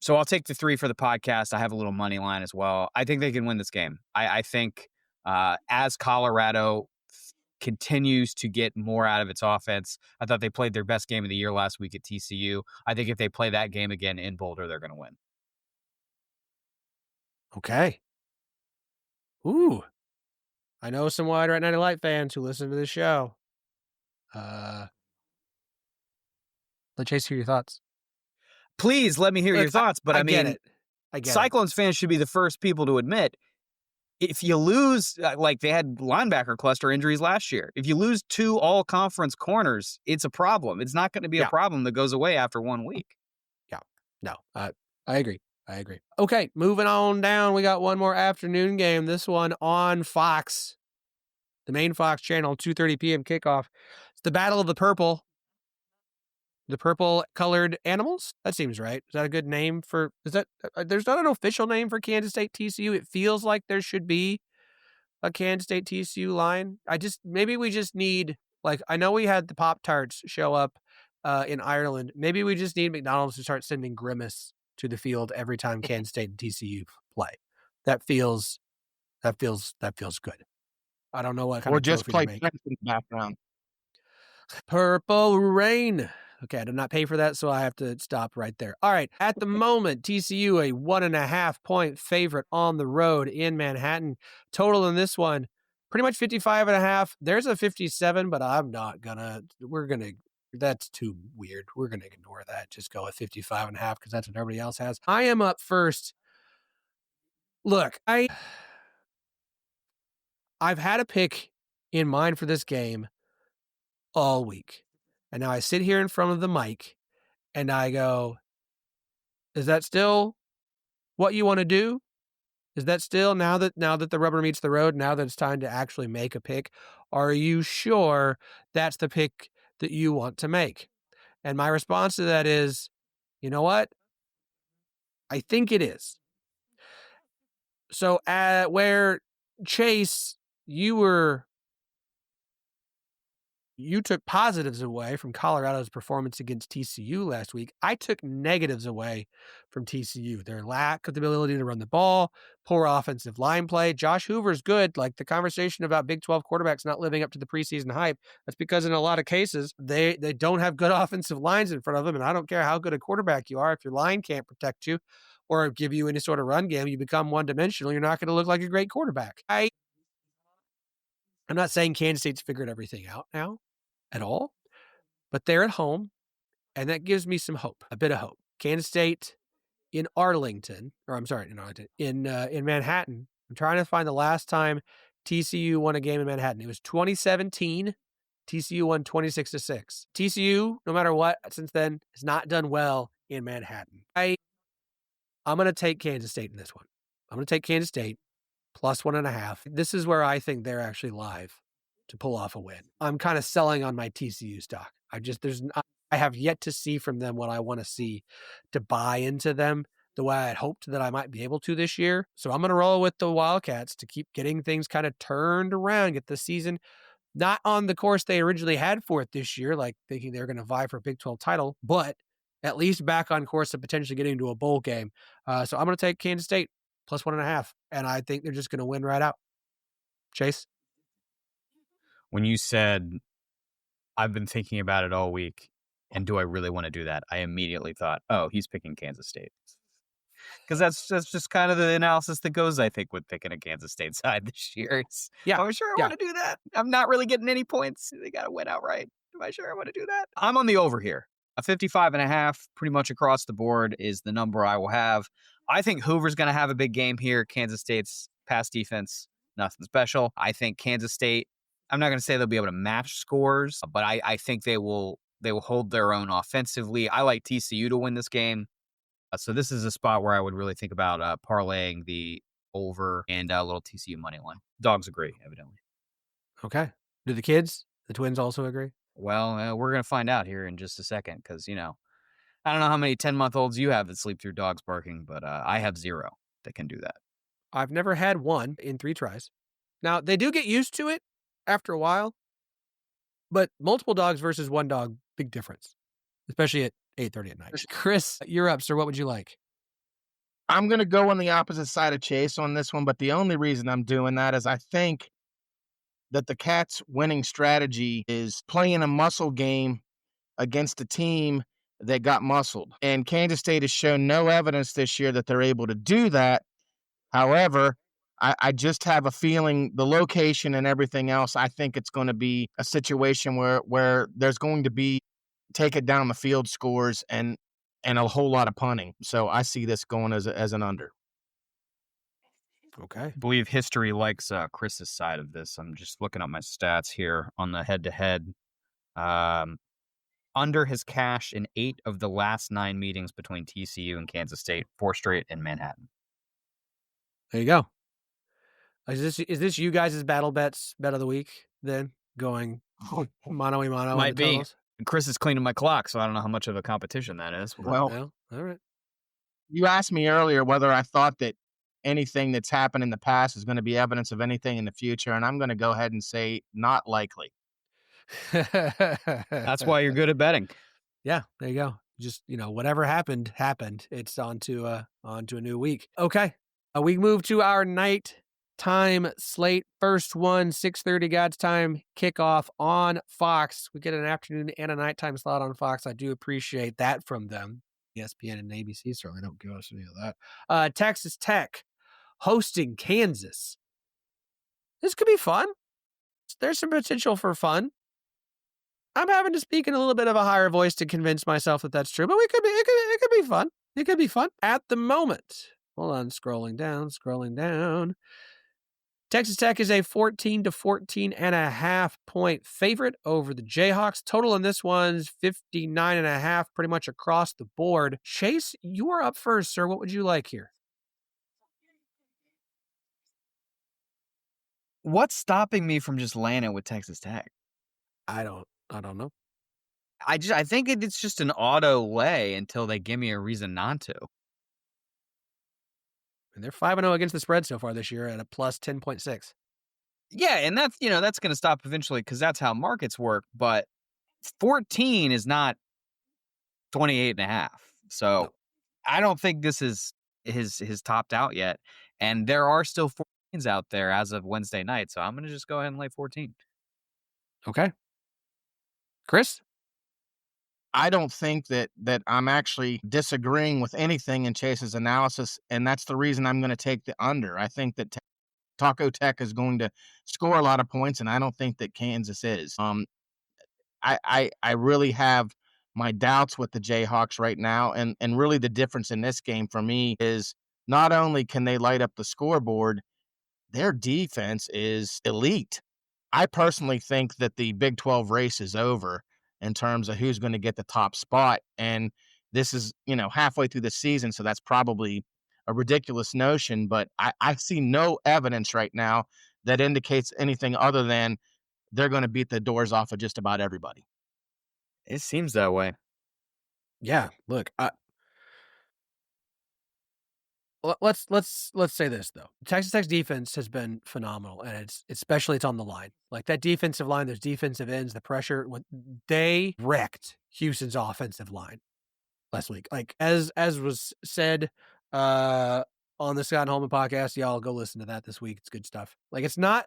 So I'll take the 3 for the podcast. I have a little money line as well. I think they can win this game. I think as Colorado continues to get more out of its offense, I thought they played their best game of the year last week at TCU. I think if they play that game again in Boulder, they're going to win.
Okay. Ooh. I know some Wide Right 90 Light fans who listen to this show. Let Chase hear your thoughts.
Please let me hear your thoughts. But I mean,
get it.
Cyclones fans should be the first people to admit if you lose, like they had linebacker cluster injuries last year. If you lose 2 all-conference corners, it's a problem. It's not going to be a problem that goes away after 1 week.
Yeah. No, I agree. Okay, moving on down. We got one more afternoon game. This one on Fox, the main Fox channel, 2:30 p.m. kickoff. It's the Battle of the Purple. The purple-colored animals? That seems right. Is that a good name for... Is that... there's not an official name for Kansas State TCU. It feels like there should be a Kansas State TCU line. Maybe we just need... Like, I know we had the Pop-Tarts show up in Ireland. Maybe we just need McDonald's to start sending Grimace to the field every time Kansas State and TCU play. That feels good. I don't know what kind
or
of
just
trophy
play
to make.
Prince in the background.
Purple Rain. Okay, I did not pay for that, so I have to stop right there. All right, at the moment, TCU a 1.5-point favorite on the road in Manhattan. Total in this one, pretty much 55.5. There's a 57, but I'm not gonna. That's too weird. We're gonna ignore that. Just go with 55.5 because that's what everybody else has. I am up first. Look, I've had a pick in mind for this game all week. And now I sit here in front of the mic and I go, is that still what you want to do? Is that still now that the rubber meets the road, now that it's time to actually make a pick, are you sure that's the pick that you want to make? And my response to that is, you know what? I think it is. So where Chase, you took positives away from Colorado's performance against TCU last week. I took negatives away from TCU. Their lack of the ability to run the ball, poor offensive line play. Josh Hoover's good. Like the conversation about Big 12 quarterbacks not living up to the preseason hype, that's because in a lot of cases, they don't have good offensive lines in front of them. And I don't care how good a quarterback you are. If your line can't protect you or give you any sort of run game, you become one-dimensional. You're not going to look like a great quarterback. I'm not saying Kansas State's figured everything out now at all, but they're at home, and that gives me some hope, a bit of hope. Kansas State in Manhattan. I'm trying to find the last time TCU won a game in Manhattan. It was 2017. TCU won 26-6. TCU, no matter what, since then, has not done well in Manhattan. I'm going to take Kansas State in this one. I'm going to take Kansas State plus 1.5. This is where I think they're actually live to pull off a win. I'm kind of selling on my TCU stock. I have yet to see from them what I want to see to buy into them the way I had hoped that I might be able to this year. So I'm going to roll with the Wildcats to keep getting things kind of turned around, get the season not on the course they originally had for it this year, like thinking they were going to vie for a Big 12 title, but at least back on course of potentially getting into a bowl game. So I'm going to take Kansas State plus 1.5, and I think they're just going to win right out. Chase?
When you said, I've been thinking about it all week, and do I really want to do that? I immediately thought, oh, he's picking Kansas State. Because that's just kind of the analysis that goes, I think, with picking a Kansas State side this year. Am I sure I want to do that? I'm not really getting any points. They got to win outright. Am I sure I want to do that? I'm on the over here. A 55.5, pretty much across the board, is the number I will have. I think Hoover's going to have a big game here. Kansas State's pass defense, nothing special. I think Kansas State, I'm not going to say they'll be able to match scores, but I think they will hold their own offensively. I like TCU to win this game. So this is a spot where I would really think about parlaying the over and a little TCU money line. Dogs agree, evidently.
Okay. Do the kids, the twins, also agree?
Well, we're going to find out here in just a second because, I don't know how many 10-month-olds you have that sleep through dogs barking, but I have 0 that can do that.
I've never had one in 3 tries. Now, they do get used to it, after a while. But multiple dogs versus one dog, big difference, especially at 8:30 at night. Chris, you're up, sir. What would you like?
I'm going to go on the opposite side of Chase on this one, but the only reason I'm doing that is I think that the Cats' winning strategy is playing a muscle game against a team that got muscled. And Kansas State has shown no evidence this year that they're able to do that. However, I just have a feeling the location and everything else, I think it's going to be a situation where there's going to be take it down the field scores and a whole lot of punting. So I see this going as an under.
Okay.
I believe history likes Chris's side of this. I'm just looking up my stats here on the head-to-head. Under has cashed in 8 of the last 9 meetings between TCU and Kansas State, 4 straight in Manhattan.
There you go. Is this you guys' bet of the week then? Going mano-a-mano
Might
on the
be.
totals?
Chris is cleaning my clock, so I don't know how much of a competition that is.
Well,
all right.
You asked me earlier whether I thought that anything that's happened in the past is going to be evidence of anything in the future, and I'm going to go ahead and say not likely.
That's why you're good at betting.
Yeah, there you go. Just, whatever happened. It's on to a new week. Okay. We move to our nighttime slate. First one, 6:30 God's time kickoff on Fox. We get an afternoon and a nighttime slot on Fox. I do appreciate that from them. ESPN and ABC certainly don't give us any of that. Texas Tech hosting Kansas. This could be fun. There's some potential for fun. I'm having to speak in a little bit of a higher voice to convince myself that that's true, but it could be fun. It could be fun at the moment. Hold on, scrolling down. Texas Tech is a 14-14.5 point favorite over the Jayhawks. Total in this one's 59.5, pretty much across the board. Chase, you are up first, sir. What would you like here?
What's stopping me from just laying it with Texas Tech?
I don't know.
I think it's just an auto lay until they give me a reason not to.
And they're 5-0 against the spread so far this year at a plus 10.6.
Yeah, and that's going to stop eventually because that's how markets work. But 14 is not 28.5. So no. I don't think this is his topped out yet. And there are still 14s out there as of Wednesday night. So I'm going to just go ahead and lay 14.
Okay. Chris?
I don't think that I'm actually disagreeing with anything in Chase's analysis, and that's the reason I'm going to take the under. I think that Taco Tech is going to score a lot of points, and I don't think that Kansas is. I really have my doubts with the Jayhawks right now, and really the difference in this game for me is not only can they light up the scoreboard, their defense is elite. I personally think that the Big 12 race is over in terms of who's going to get the top spot. And this is, halfway through the season, so that's probably a ridiculous notion, but I see no evidence right now that indicates anything other than they're going to beat the doors off of just about everybody.
It seems that way.
Yeah, look, let's say this though. Texas Tech's defense has been phenomenal, and it's on the line. Like that defensive line, those defensive ends, the pressure, when they wrecked Houston's offensive line last week. Like as was said on the Scott Holman podcast, y'all go listen to that this week. It's good stuff. Like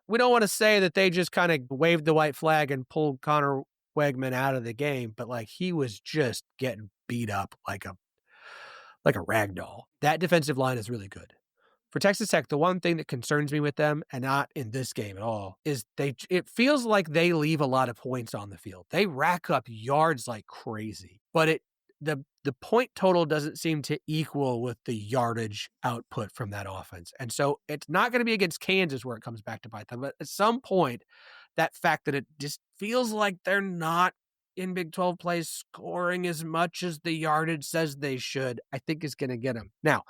we don't want to say that they just kind of waved the white flag and pulled Connor Wegman out of the game, but like he was just getting beat up like a rag doll. That defensive line is really good. For Texas Tech, the one thing that concerns me with them, and not in this game at all, is it feels like they leave a lot of points on the field. They rack up yards like crazy, but the point total doesn't seem to equal with the yardage output from that offense. And so it's not going to be against Kansas where it comes back to bite them. But at some point, that fact that it just feels like they're not in Big 12 play scoring as much as the yardage says they should, I think is going to get them. Now,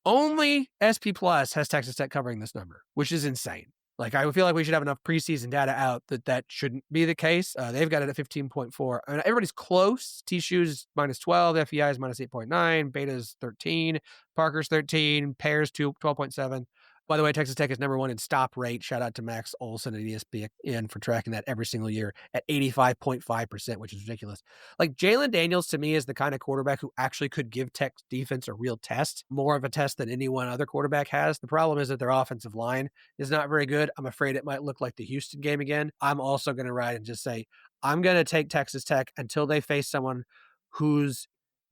only SP Plus has Texas Tech covering this number, which is insane. Like, I feel like we should have enough preseason data out that shouldn't be the case. They've got it at 15.4. I mean, everybody's close. T-Shoes minus 12, FEI is minus 8.9, Beta's 13, Parker's 13, Pairs 12.7. By the way, Texas Tech is number 1 in stop rate. Shout out to Max Olson at ESPN for tracking that every single year at 85.5%, which is ridiculous. Like, Jalen Daniels, to me, is the kind of quarterback who actually could give Tech's defense a real test, more of a test than any one other quarterback has. The problem is that their offensive line is not very good. I'm afraid it might look like the Houston game again. I'm also going to ride and just say, I'm going to take Texas Tech until they face someone whose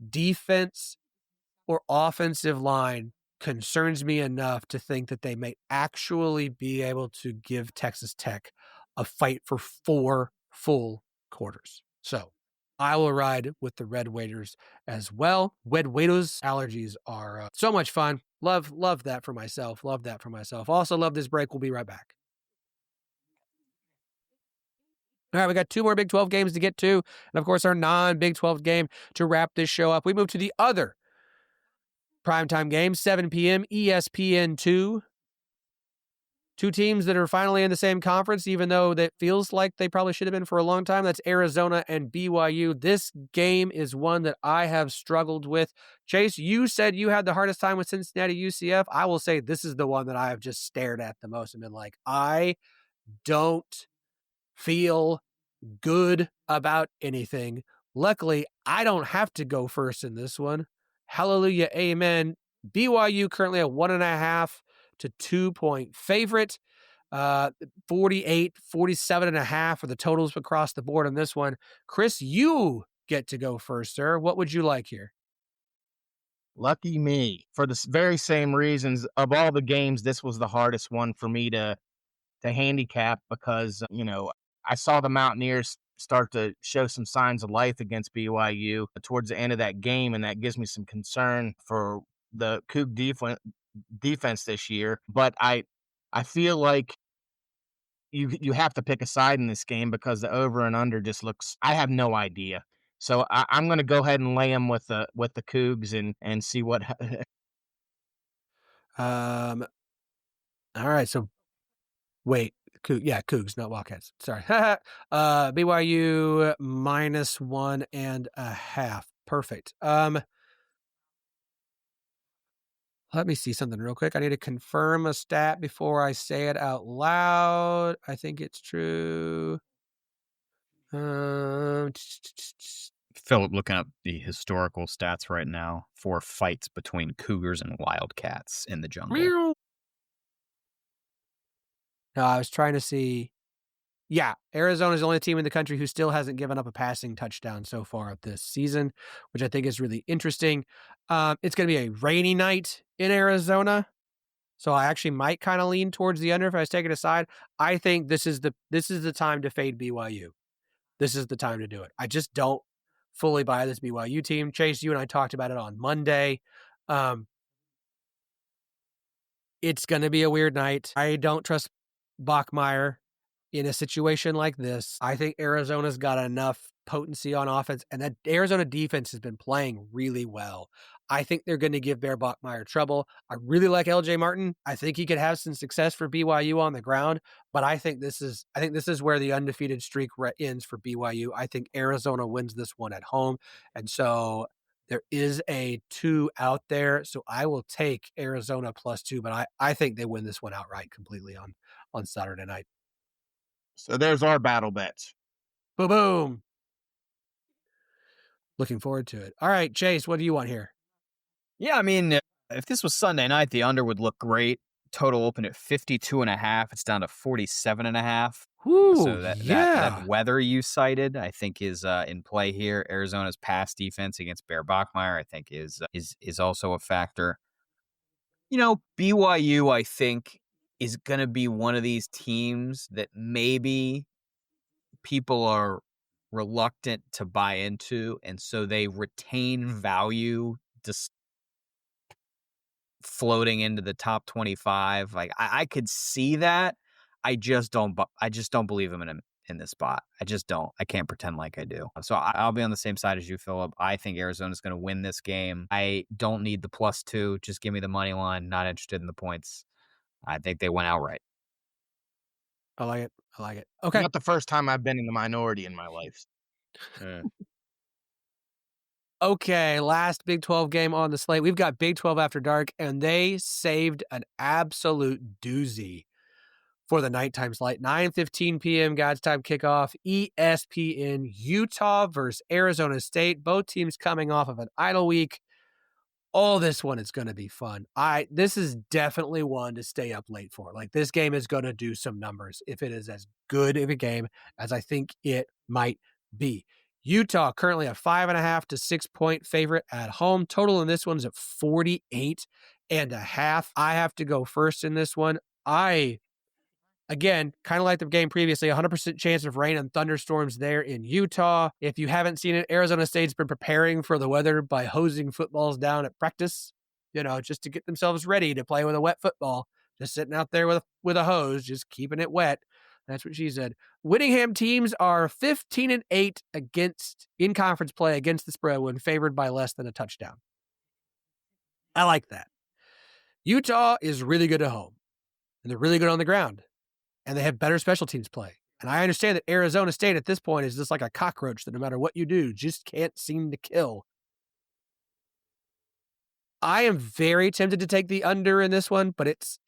defense or offensive line concerns me enough to think that they may actually be able to give Texas Tech a fight for 4 full quarters. So I will ride with the Red Waiters as well. Red Waiters allergies are so much fun. Love that for myself. Love that for myself. Also love this break. We'll be right back. All right, we got 2 more Big 12 games to get to. And of course, our non-Big 12 game to wrap this show up. We move to the other primetime game, 7 p.m., ESPN2. 2 teams that are finally in the same conference, even though that feels like they probably should have been for a long time. That's Arizona and BYU. This game is one that I have struggled with. Chase, you said you had the hardest time with Cincinnati UCF. I will say this is the one that I have just stared at the most and been like, I don't feel good about anything. Luckily, I don't have to go first in this one. Hallelujah, amen. BYU currently a 1.5 to 2-point favorite. 48, 47.5 are the totals across the board on this one. Chris, you get to go first, sir. What would you like here?
Lucky me. For the very same reasons, of all the games, this was the hardest one for me to handicap because, I saw the Mountaineers start to show some signs of life against BYU towards the end of that game, and that gives me some concern for the Coug defense this year. But I feel like you have to pick a side in this game because the over and under just looks. I have no idea. So I'm going to go ahead and lay them with the Cougs and see what.
All right. So wait, Cougs, not Wildcats. Sorry. BYU -1.5. Perfect. Let me see something real quick. I need to confirm a stat before I say it out loud. I think it's true.
Phillip looking up the historical stats right now for fights between Cougars and Wildcats in the jungle.
No, I was trying to see. Yeah, Arizona is the only team in the country who still hasn't given up a passing touchdown so far this season, which I think is really interesting. It's going to be a rainy night in Arizona, so I actually might kind of lean towards the under if I was taking a side. I think this is the time to fade BYU. This is the time to do it. I just don't fully buy this BYU team. Chase, you and I talked about it on Monday. It's going to be a weird night. I don't trust Bachmeier in a situation like this. I think Arizona's got enough potency on offense, and that Arizona defense has been playing really well. I think they're going to give Bear Bachmeier trouble. I really like LJ Martin. I think he could have some success for BYU on the ground, but I think this is where the undefeated streak ends for BYU. I think Arizona wins this one at home, and so there is a 2 out there. So I will take Arizona +2, but I think they win this one outright completely on Saturday night.
So there's our battle bets.
Boom, boom. Looking forward to it. All right, Chase, what do you want here?
Yeah, I mean, if this was Sunday night, the under would look great. Total open at 52.5. It's down to 47.5. So that weather you cited, I think, is in play here. Arizona's pass defense against Bear Bachmeier, I think, is also a factor. BYU, I think, is going to be one of these teams that maybe people are reluctant to buy into, and so they retain value just floating into the top 25. Like I could see that. I just don't believe him in this spot. I just don't. I can't pretend like I do. So I'll be on the same side as you, Phillip. I think Arizona's going to win this game. I don't need the +2. Just give me the money line. Not interested in the points. I think they went outright.
I like it. Okay.
Not the first time I've been in the minority in my life.
Okay, last Big 12 game on the slate. We've got Big 12 After Dark, and they saved an absolute doozy for the nighttime slate. 9:15 p.m. God's time kickoff. ESPN, Utah versus Arizona State. Both teams coming off of an idle week. Oh, this one is going to be fun. This is definitely one to stay up late for. Like, this game is going to do some numbers if it is as good of a game as I think it might be. Utah currently a 5.5 to 6 point favorite at home. Total in this one is at 48.5. I have to go first in this one. Again, kind of like the game previously, 100% chance of rain and thunderstorms there in Utah. If you haven't seen it, Arizona State's been preparing for the weather by hosing footballs down at practice, just to get themselves ready to play with a wet football. Just sitting out there with a hose, just keeping it wet. That's what she said. Whittingham teams are 15-8 in conference play against the spread when favored by less than a touchdown. I like that. Utah is really good at home, and they're really good on the ground. And they have better special teams play. And I understand that Arizona State at this point is just like a cockroach that no matter what you do, just can't seem to kill. I am very tempted to take the under in this one, but it's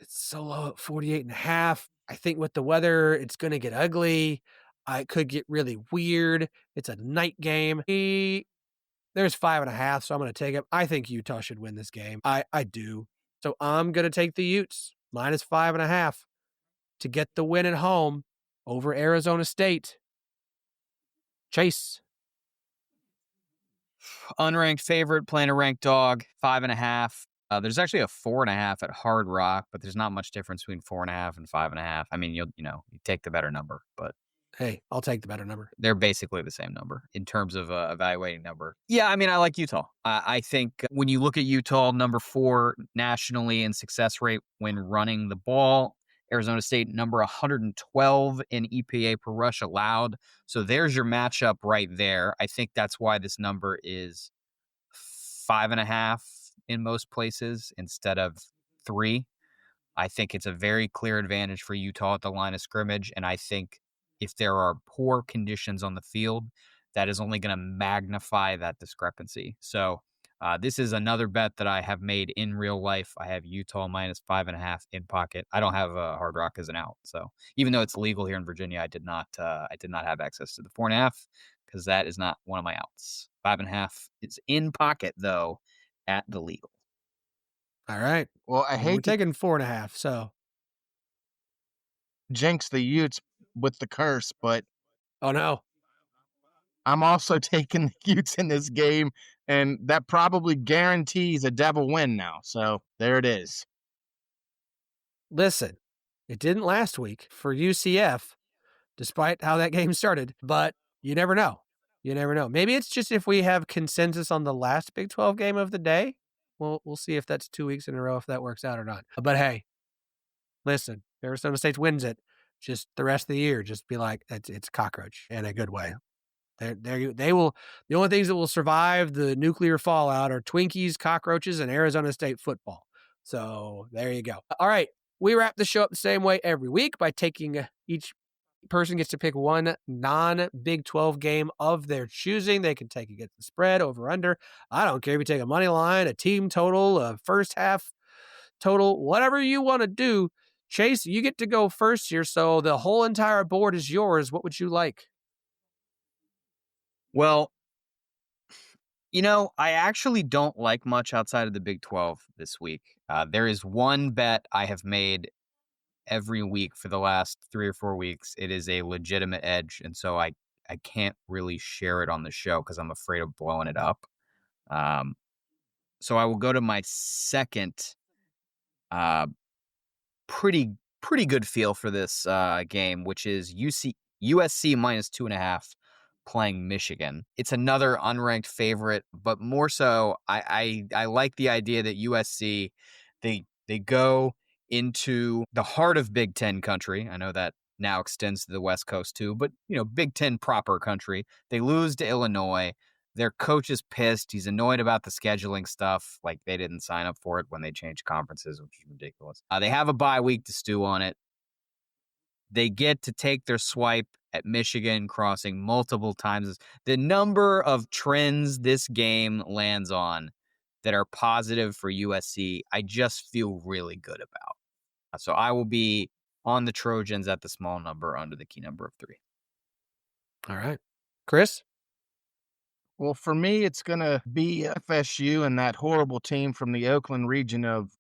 so low at 48.5. I think with the weather, it's going to get ugly. It could get really weird. It's a night game. There's 5.5, so I'm going to take it. I think Utah should win this game. I do. So I'm going to take the Utes minus 5.5 to get the win at home over Arizona State. Chase.
Unranked favorite playing a ranked dog, 5.5. There's actually a 4.5 at Hard Rock, but there's not much difference between 4.5 and 5.5. I mean, you take the better number, but
hey, I'll take the better number.
They're basically the same number in terms of evaluating number. Yeah, I mean, I like Utah. I think when you look at Utah, number 4 nationally in success rate when running the ball. Arizona State, number 112 in EPA per rush allowed. So there's your matchup right there. I think that's why this number is 5.5 in most places instead of 3. I think it's a very clear advantage for Utah at the line of scrimmage, and I think if there are poor conditions on the field, that is only going to magnify that discrepancy. So this is another bet that I have made in real life. I have Utah minus 5.5 in pocket. I don't have Hard Rock as an out. So even though it's legal here in Virginia, I did not have access to the 4.5 because that is not one of my outs. 5.5 is in pocket though at the legal.
All right.
Well,
we're taking 4.5. So
jinx the Utes with the curse, but
oh no,
I'm also taking the Utes in this game, and that probably guarantees a devil win now. So there it is.
Listen, it didn't last week for UCF, despite how that game started, but you never know. You never know. Maybe it's just if we have consensus on the last Big 12 game of the day. We'll see if that's 2 weeks in a row, if that works out or not. But hey, listen, Arizona State wins it. Just the rest of the year, just be like, it's cockroach in a good way. They will. The only things that will survive the nuclear fallout are Twinkies, cockroaches, and Arizona State football. So there you go. All right, we wrap the show up the same way every week by taking each person gets to pick one non-Big 12 game of their choosing. They can take against the spread, over under. I don't care if you take a money line, a team total, a first half total, whatever you want to do. Chase, you get to go first here, so the whole entire board is yours. What would you like?
Well, I actually don't like much outside of the Big 12 this week. There is one bet I have made every week for the last 3 or 4 weeks. It is a legitimate edge, and so I can't really share it on the show because I'm afraid of blowing it up. So I will go to my second pretty good feel for this game, which is USC minus 2.5 playing Michigan. It's another unranked favorite, but more so, I like the idea that USC they go into the heart of Big Ten country. I know that now extends to the West Coast too, but Big Ten proper country. They lose to Illinois. Their coach is pissed. He's annoyed about the scheduling stuff. Like they didn't sign up for it when they changed conferences, which is ridiculous. They have a bye week to stew on it. They get to take their swipe at Michigan, crossing multiple times. The number of trends this game lands on that are positive for USC, I just feel really good about. So I will be on the Trojans at the small number under the key number of 3.
All right. Chris?
Well, for me, it's going to be FSU and that horrible team from the Oakland region of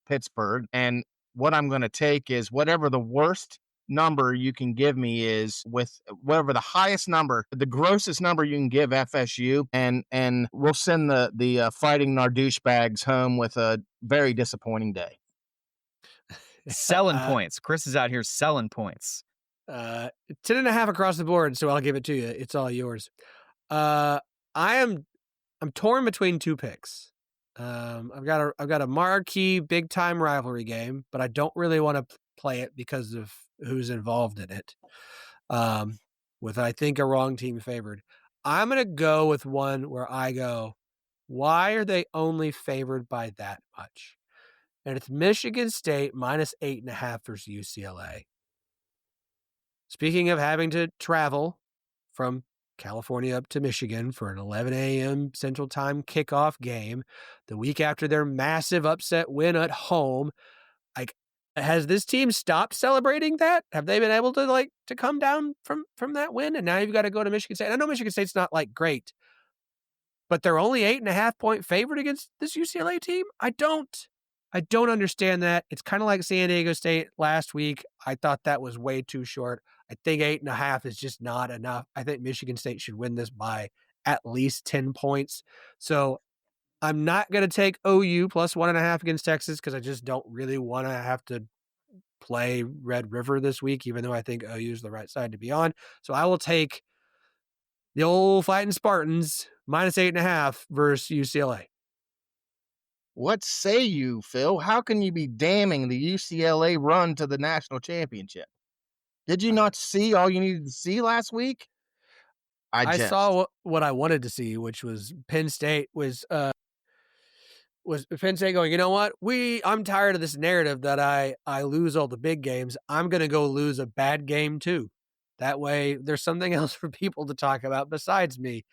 Pittsburgh. And what I'm going to take is whatever the worst number you can give me is, with whatever the highest number, the grossest number you can give FSU, and we'll send the fighting Nardouche home with a very disappointing day.
Selling points. Chris is out here selling points.
10.5 across the board, so I'll give it to you. It's all yours. I'm torn between 2 picks. I've got a marquee big time rivalry game, but I don't really want to play it because of who's involved in it. With I think a wrong team favored. I'm gonna go with one where I go, why are they only favored by that much? And it's Michigan State minus 8.5 versus UCLA. Speaking of having to travel from California up to Michigan for an 11 a.m. Central Time kickoff game, the week after their massive upset win at home, has this team stopped celebrating that? Have they been able to to come down from that win? And now you've got to go to Michigan State. I know Michigan State's not great, but they're only 8.5 point favorite against this UCLA team. I don't understand that. It's kind of like San Diego State last week. I thought that was way too short. I think 8.5 is just not enough. I think Michigan State should win this by at least 10 points. So I'm not going to take OU plus 1.5 against Texas because I just don't really want to have to play Red River this week, even though I think OU is the right side to be on. So I will take the old Fighting Spartans minus 8.5 versus UCLA.
What say you, Phil? How can you be damning the UCLA run to the national championship? Did you not see all you needed to see last week?
I saw what I wanted to see, which was Penn State was Penn State going, you know what? I'm tired of this narrative that I lose all the big games. I'm going to go lose a bad game too. That way there's something else for people to talk about besides me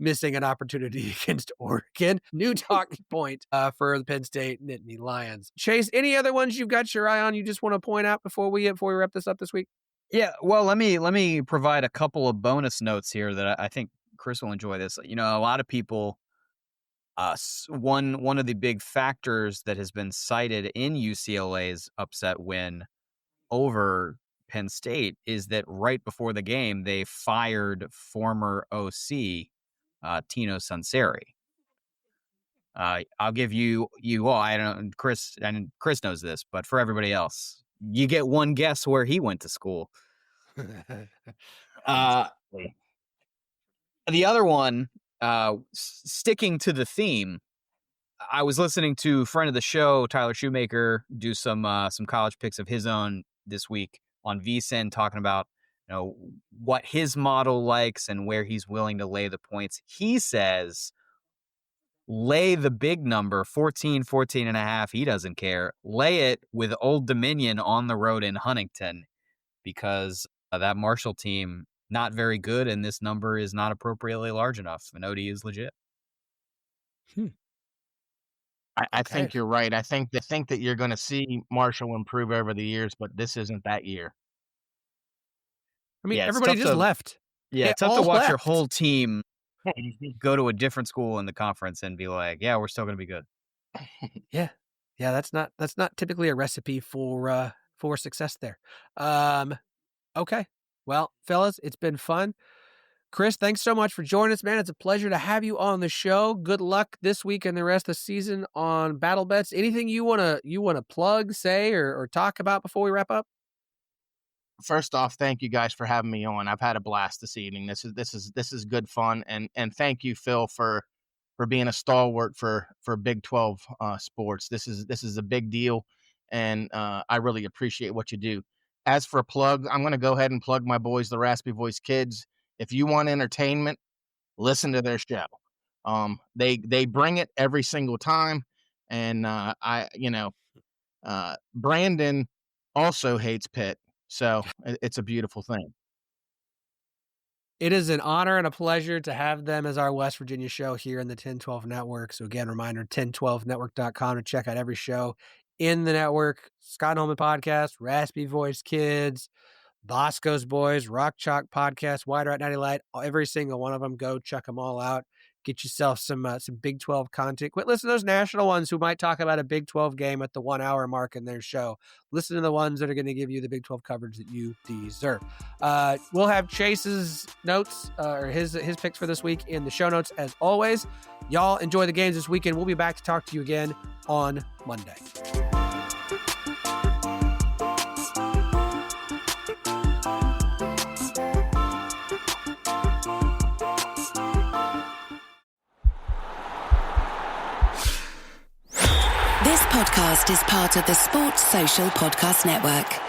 missing an opportunity against Oregon. New talking point for the Penn State Nittany Lions. Chase, any other ones you've got your eye on you just want to point out before we wrap this up this week?
Yeah, well, let me provide a couple of bonus notes here that I think Chris will enjoy this. You know, a lot of people, one of the big factors that has been cited in UCLA's upset win over Penn State is that right before the game, they fired former OC Tino Sunseri. I'll give you all. I don't know, Chris, and Chris knows this, but for everybody else, you get one guess where he went to school. The other one, sticking to the theme, I was listening to friend of the show Tyler Shoemaker do some college picks of his own this week on VSiN, talking about what his model likes and where he's willing to lay the points. He says lay the big number, 14.5. He doesn't care. Lay it with Old Dominion on the road in Huntington because that Marshall team, not very good, and this number is not appropriately large enough. And OD is legit.
I think you're right. I think that you're going to see Marshall improve over the years, but this isn't that year.
I mean, everybody just left.
Yeah, it's tough to watch your whole team go to a different school in the conference and be like, yeah, we're still going to be good.
Yeah, that's not typically a recipe for success there. Okay, well, fellas, it's been fun. Chris, thanks so much for joining us, man. It's a pleasure to have you on the show. Good luck this week and the rest of the season on Battle Bets. Anything you wanna plug, say, or talk about before we wrap up?
First off, thank you guys for having me on. I've had a blast this evening. This is good fun, and thank you, Phil, for being a stalwart for Big 12 sports. This is a big deal, and I really appreciate what you do. As for a plug, I'm going to go ahead and plug my boys, the Raspy Voice Kids. If you want entertainment, listen to their show. They bring it every single time, and Brandon also hates Pitt, so it's a beautiful thing.
It is an honor and a pleasure to have them as our West Virginia show here in the 1012 Network. So again, reminder, 1012network.com to check out every show in the network. Scott Holman Podcast, Raspy Voice Kids, Bosco's Boys, Rock Chalk Podcast, Wide Right 90 Light, every single one of them. Go check them all out. Get yourself some Big 12 content. Quit listening to those national ones who might talk about a Big 12 game at the 1 hour mark in their show. Listen to the ones that are going to give you the Big 12 coverage that you deserve. We'll have Chase's notes or his picks for this week in the show notes as always. Y'all enjoy the games this weekend. We'll be back to talk to you again on Monday.
This podcast is part of the Sports Social Podcast Network.